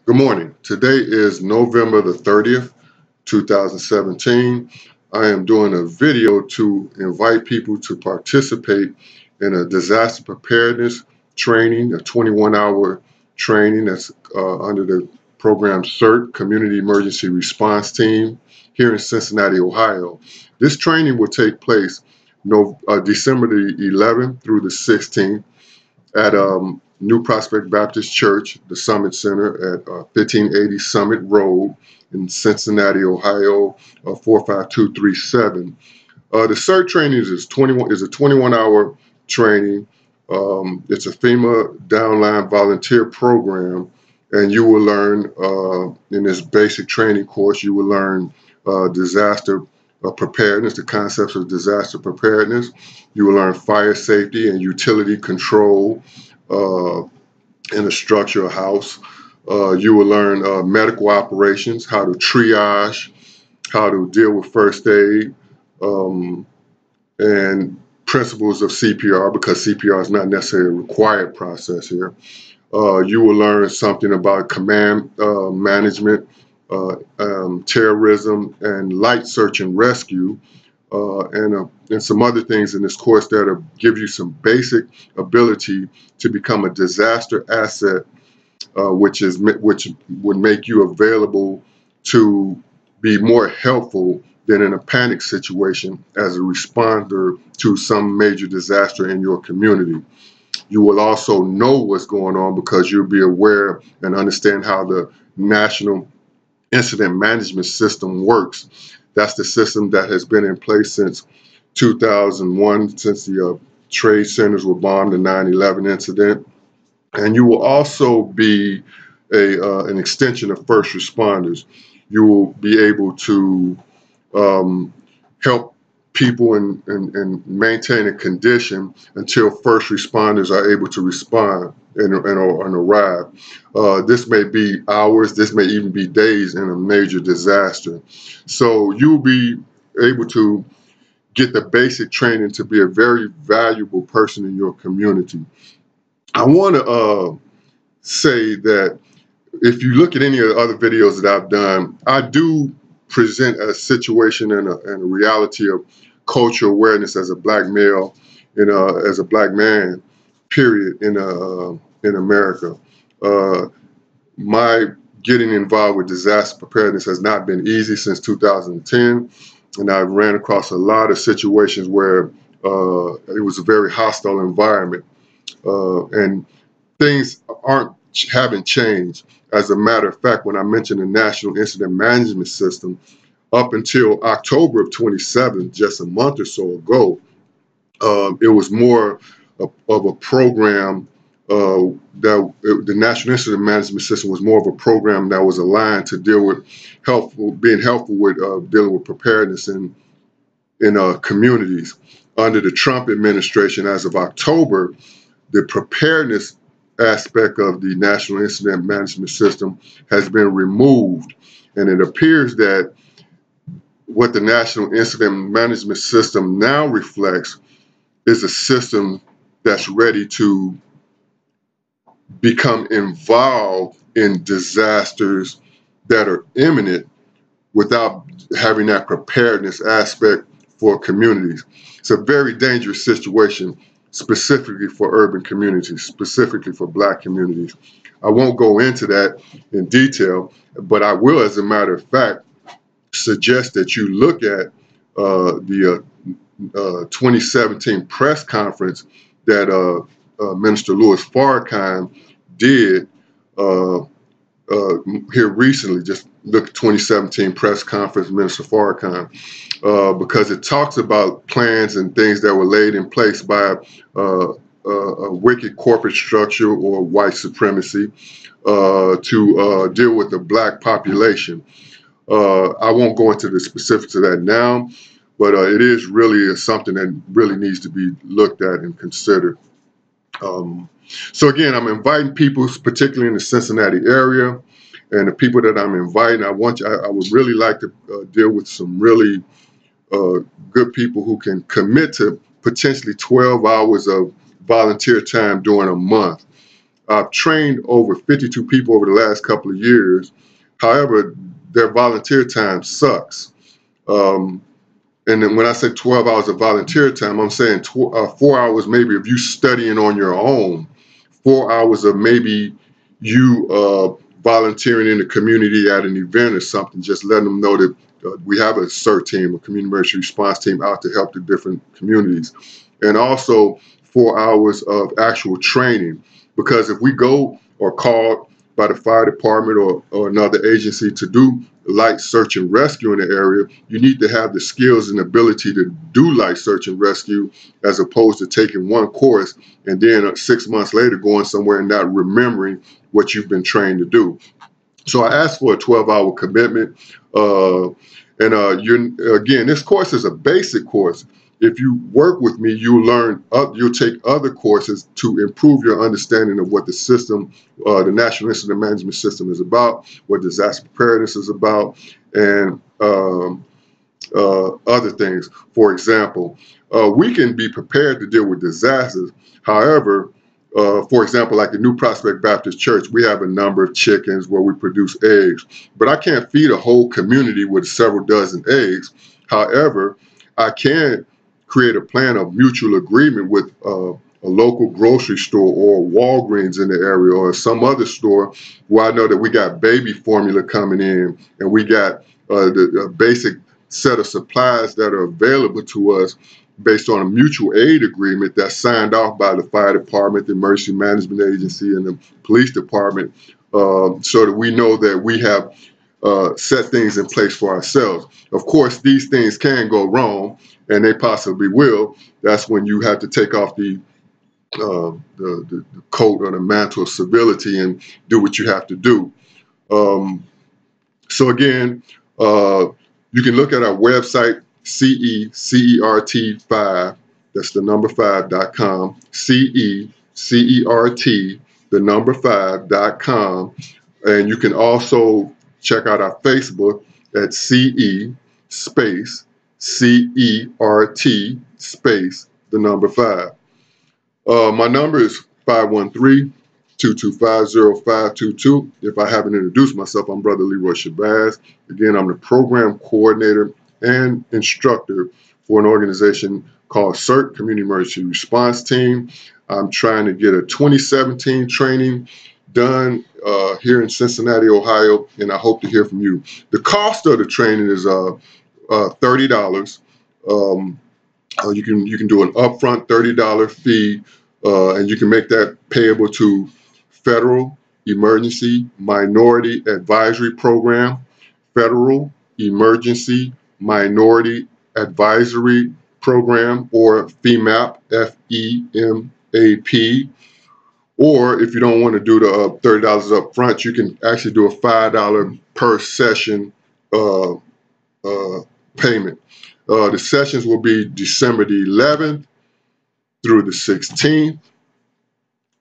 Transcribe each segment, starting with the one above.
Good morning. Today is November the 30th, 2017. I am doing a video to invite people to participate in a disaster preparedness training, a 21-hour training that's under the program CERT, Community Emergency Response Team, here in Cincinnati, Ohio. This training will take place December the 11th through the 16th at New Prospect Baptist Church, the Summit Center at 1580 Summit Road in Cincinnati, Ohio, 45237. The CERT training is a 21-hour training. It's a FEMA downline volunteer program, and you will learn in this basic training course, you will learn disaster preparedness, the concepts of disaster preparedness. You will learn fire safety and utility control in a structure, a house. You will learn medical operations, how to triage, how to deal with first aid, and principles of CPR, because CPR is not necessarily a required process here. You will learn something about command management, terrorism, and light search and rescue, and some other things in this course that'll give you some basic ability to become a disaster asset, which would make you available to be more helpful than in a panic situation as a responder to some major disaster in your community. You will also know what's going on because you'll be aware and understand how the National Incident Management System works. That's the system that has been in place since 2001, since the trade centers were bombed, the 9/11 incident. And you will also be an extension of first responders. You will be able to help people and maintain a condition until first responders are able to respond and arrive. This may be hours, this may even be days in a major disaster. So you'll be able to get the basic training to be a very valuable person in your community. I want to say that if you look at any of the other videos that I've done, I do present a situation and a reality of cultural awareness as a black male, as a black man, period, in America. My getting involved with disaster preparedness has not been easy since 2010, and I've ran across a lot of situations where it was a very hostile environment, and things haven't changed. As a matter of fact, when I mentioned the National Incident Management System, up until October of 2017, just a month or so ago, it was more of a program the National Incident Management System was more of a program that was aligned to deal with being helpful with dealing with preparedness in communities. Under the Trump administration, as of October, the preparedness aspect of the National Incident Management System has been removed, and it appears that what the National Incident Management System now reflects is a system that's ready to become involved in disasters that are imminent without having that preparedness aspect for communities. It's a very dangerous situation, specifically for urban communities, specifically for black communities. I won't go into that in detail, but I will, as a matter of fact, suggest that you look at the 2017 press conference that Minister Louis Farrakhan did here recently. Just look at 2017 press conference, Minister Farrakhan, because it talks about plans and things that were laid in place by a wicked corporate structure or white supremacy to deal with the black population. I won't go into the specifics of that now, but it is really something that really needs to be looked at and considered. So again, I'm inviting people, particularly in the Cincinnati area, and the people that I'm inviting, I would really like to deal with some really good people who can commit to potentially 12 hours of volunteer time during a month. I've trained over 52 people over the last couple of years. However, their volunteer time sucks. And then when I say 12 hours of volunteer time, I'm saying 4 hours maybe of you studying on your own, 4 hours of maybe you volunteering in the community at an event or something, just letting them know that we have a CERT team, a community emergency response team out to help the different communities. And also 4 hours of actual training, because if we go or called by the fire department or another agency to do light search and rescue in the area, you need to have the skills and ability to do light search and rescue, as opposed to taking one course and then 6 months later going somewhere and not remembering what you've been trained to do. So I asked for a 12-hour commitment. Again, this course is a basic course. If you work with me, you'll take other courses to improve your understanding of what the system, the National Incident Management System is about, what disaster preparedness is about, and other things. For example, we can be prepared to deal with disasters. However, for example, like the New Prospect Baptist Church, we have a number of chickens where we produce eggs, but I can't feed a whole community with several dozen eggs. However, I can create a plan of mutual agreement with a local grocery store or Walgreens in the area or some other store where I know that we got baby formula coming in and we got the basic set of supplies that are available to us based on a mutual aid agreement that's signed off by the fire department, the emergency management agency, and the police department, so that we know that we have set things in place for ourselves. Of course, these things can go wrong, and they possibly will. That's when you have to take off the coat or the mantle of civility and do what you have to do. So again, you can look at our website, CERT5, that's the number 5.com, CERT, the number 5.com, and you can also check out our Facebook at CE space CERT space the number 5. My number is 513-225-0522. If I haven't introduced myself, I'm Brother Leroy Shabazz. Again, I'm the program coordinator and instructor for an organization called CERT, Community Emergency Response Team. I'm trying to get a 2017 training done here in Cincinnati, Ohio, and I hope to hear from you. The cost of the training is $30. You can do an upfront $30 fee, and you can make that payable to Federal Emergency Minority Advisory Program, Federal Emergency Minority Advisory Program, or FEMAP, FEMAP. Or if you don't want to do the $30 up front, you can actually do a $5 per session payment. The sessions will be December the 11th through the 16th.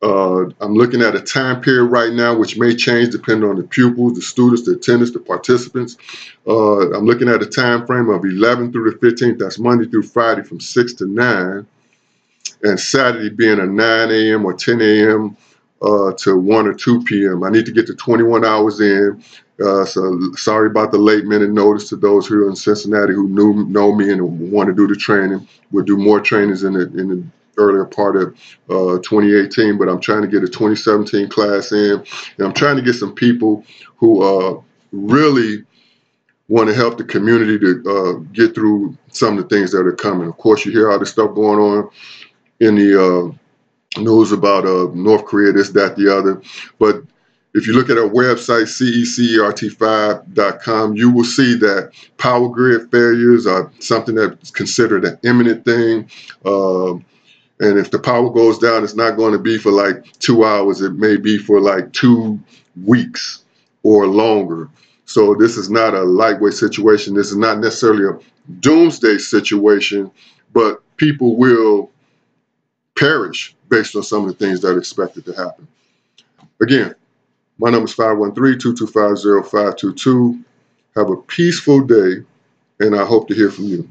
I'm looking at a time period right now, which may change depending on the pupils, the students, the attendants, the participants. I'm looking at a time frame of 11th through the 15th. That's Monday through Friday from 6 to 9. And Saturday being a 9 a.m. or 10 a.m. To 1 or 2 p.m. I need to get to 21 hours in. So sorry about the late minute notice to those who are in Cincinnati who know me and want to do the training. We'll do more trainings in the earlier part of 2018, but I'm trying to get a 2017 class in, and I'm trying to get some people who really want to help the community to get through some of the things that are coming. Of course, you hear all this stuff going on in the news about North Korea, this, that, the other. But if you look at our website, CECERT5.com, you will see that power grid failures are something that's considered an imminent thing. And if the power goes down, it's not going to be for like 2 hours. It may be for like 2 weeks or longer. So this is not a lightweight situation. This is not necessarily a doomsday situation, but people will perish based on some of the things that are expected to happen. Again, my number is 513-225-0522. Have a peaceful day, and I hope to hear from you.